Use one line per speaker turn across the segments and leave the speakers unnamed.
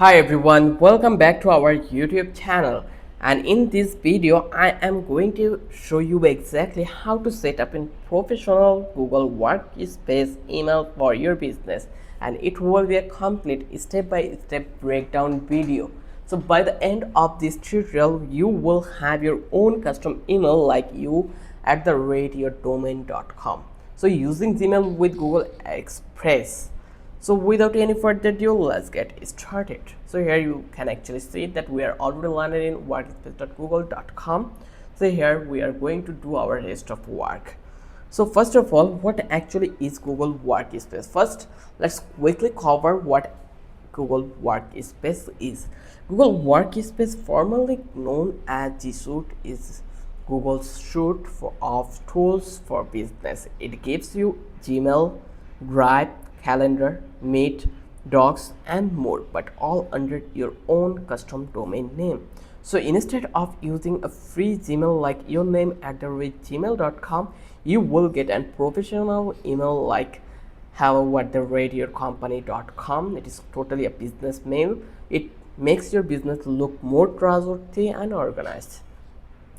Hi everyone, welcome back to our YouTube channel, and in this video I am going to show you exactly how to set up a professional Google Workspace email for your business, and it will be a complete step-by-step breakdown video. So by the end of this tutorial you will have your own custom email like you at the yourdomain.com. So using Gmail with Google Express. So without any further ado, let's get started. So here you can actually see that we are already landed in workspace.google.com. So here we are going to do our rest of work. So first of all, what actually is Google Workspace? First, let's quickly cover what Google Workspace is. Google Workspace, formerly known as G Suite, is Google's suite of tools for business. It gives you Gmail, Drive, Calendar, Meet, Docs, and more, but all under your own custom domain name. So instead of using a free Gmail like your name at gmail.com, you will get a professional email like hello@yourcompany.com. It is totally a business mail. It makes your business look more trustworthy and organized.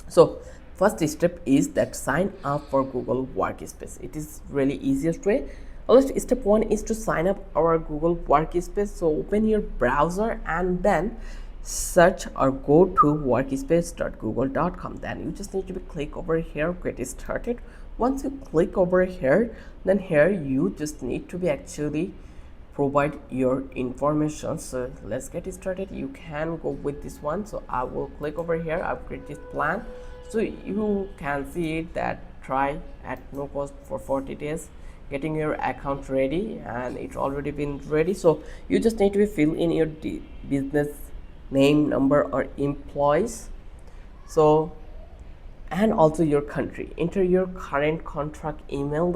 So first step is that sign up for Google Workspace. It is really easiest way. First step one is to sign up our Google Workspace. So open your browser and then search or go to workspace.google.com. Then you just need to click over here, get started. Once you click over here, then here you just need to be actually provide your information. So let's get started. You can go with this one. So I will click over here, upgrade this plan. So you can see that try at no cost for 40 days getting your account ready, and it's already been ready. So you just need to fill in your business name, number, or employees, so and also your country. Enter your current contract email.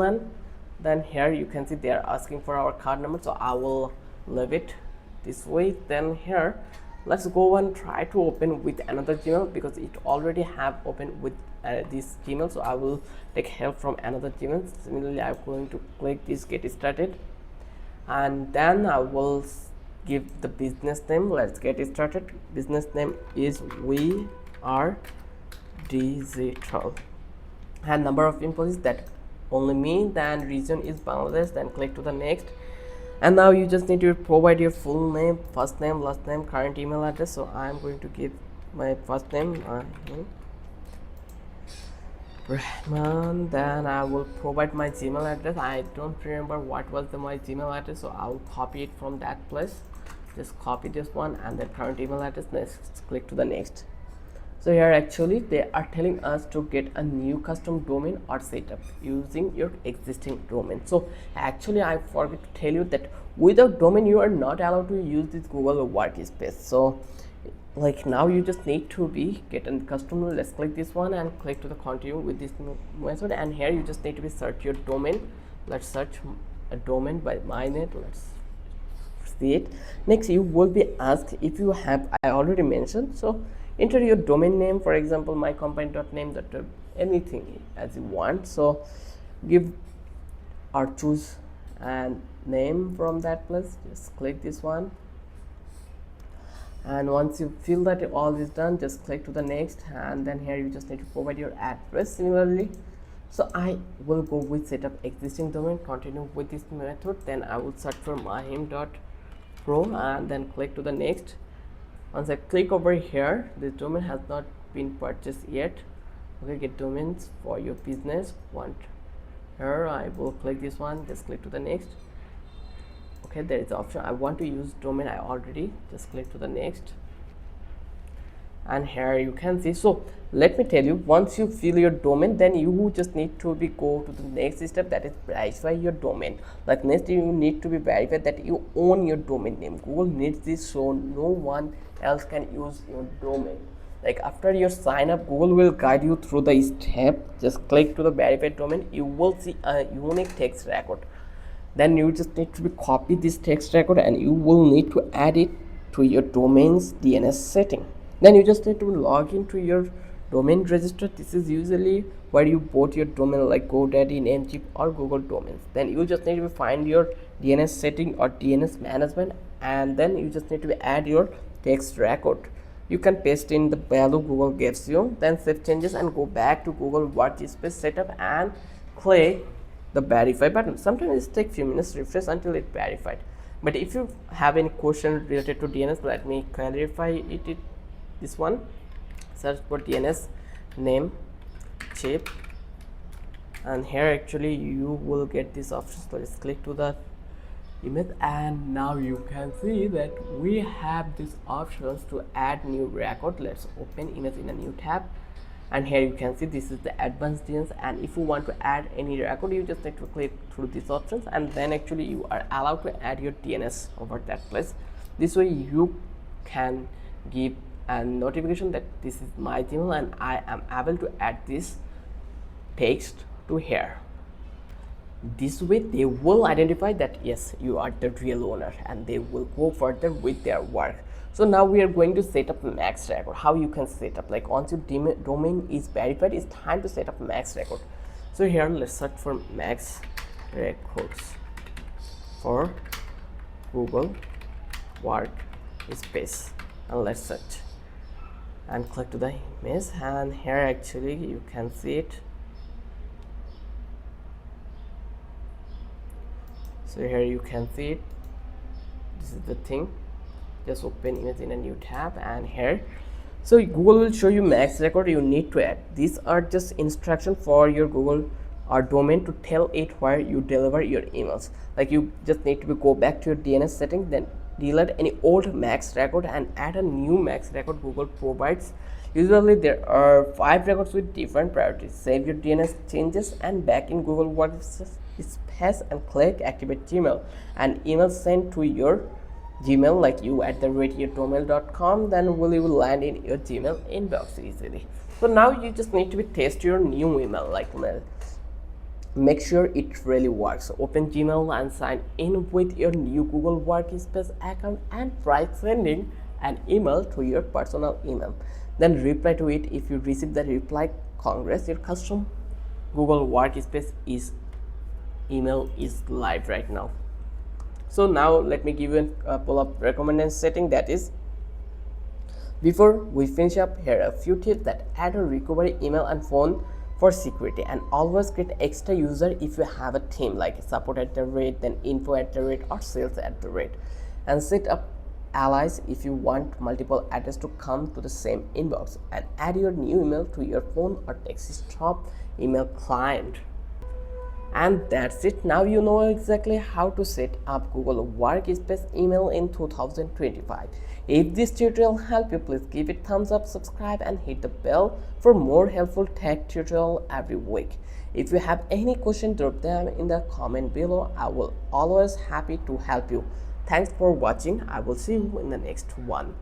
Then here you can see they are asking for our card number, so I will leave it this way. Then here let's go and try to open with another Gmail because it already have opened with this Gmail. So I will take help from another Gmail. Similarly, I'm going to click this get started, and then I will give the business name. Let's get started. Business name is We Are Digital, and number of employees that only me. Then region is Bangladesh. Then click to the next, and now you just need to provide your full name, first name, last name, current email address. So I'm going to give my first name Rahman. Then I will provide my Gmail address. I don't remember what was my Gmail address, so I will copy it from that place. Just copy this one and then current email address. Let's click to the next. So here actually they are telling us to get a new custom domain or setup using your existing domain. So actually I forgot to tell you that without domain you are not allowed to use this Google Workspace. So like now you just need to be get a custom. Let's click this one and click to the continue with this method, and here you just need to be search your domain. Let's search a domain by mynet. Let's see it. Next you will be asked if you have, I already mentioned, so enter your domain name, for example mycompany.name, anything as you want. So give or choose and name from that place. Just click this one, and once you feel that all is done, just click to the next, and then here you just need to provide your address similarly. So I will go with setup existing domain, continue with this method. Then I will search for mahim.pro and then click to the next. Once I click over here, this domain has not been purchased yet. Okay, get domains for your business. Want here, I will click this one, just click to the next. Okay, there is the option I want to use domain, I already just click to the next, and here you can see. So let me tell you, once you fill your domain, then you just need to be go to the next step, that is verify your domain. Like next you need to be verified that you own your domain name. Google needs this so no one else can use your domain. Like after your sign up, Google will guide you through the step. Just click to the verified domain, you will see a unique text record. Then you just need to be copy this text record and you will need to add it to your domain's DNS setting. Then you just need to log into your domain register. This is usually where you bought your domain like GoDaddy, Namecheap, or Google Domains. Then you just need to find your DNS setting or DNS management and then you just need to add your text record. You can paste in the value Google gives you, then save changes and go back to Google Workspace setup and click the verify button. Sometimes it takes few minutes to refresh until it verified. But if you have any question related to DNS, let me clarify it. This one, search for DNS name chip, and here actually you will get this option. So let's click to the image, and now you can see that we have these options to add new record. Let's open image in a new tab, and here you can see this is the advanced DNS, and if you want to add any record, you just need to click through these options, and then actually you are allowed to add your DNS over that place. This way you can give a notification that this is my Gmail and I am able to add this text to here. This way they will identify that yes, you are the real owner, and they will go further with their work. So now we are going to set up max record. How you can set up, like once your domain is verified, it's time to set up max record. So here let's search for max records for Google Workspace, and let's search and click to the image, and here actually you can see it. So here you can see it. This is the thing. Just open image in a new tab, and here so Google will show you max record you need to add. These are just instructions for your Google or domain to tell it where you deliver your emails. Like you just need to go back to your DNS setting, then delete any old max record and add a new max record Google provides. Usually there are 5 records with different priorities. Save your DNS changes and back in Google Workspace and click activate Gmail, and email sent to your Gmail like you@yourdomail.com, then you will land in your Gmail inbox easily. So now you just need to test your new email, like make sure it really works. Open Gmail and sign in with your new Google Workspace account and try sending an email to your personal email. Then reply to it. If you receive the reply, congrats, your custom Google Workspace email is live right now. So now let me give you a couple of recommended setting, that is, before we finish up, here are a few tips that add a recovery email and phone for security, and always create extra user if you have a team like support@, then info@, or sales@, and set up allies if you want multiple addresses to come to the same inbox, and add your new email to your phone or desktop email client. And that's it. Now you know exactly how to set up Google Workspace email in 2025. If this tutorial helped you, please give it thumbs up, subscribe, and hit the bell for more helpful tech tutorial every week. If you have any question, drop them in the comment below. I will always happy to help you. Thanks for watching. I will see you in the next one.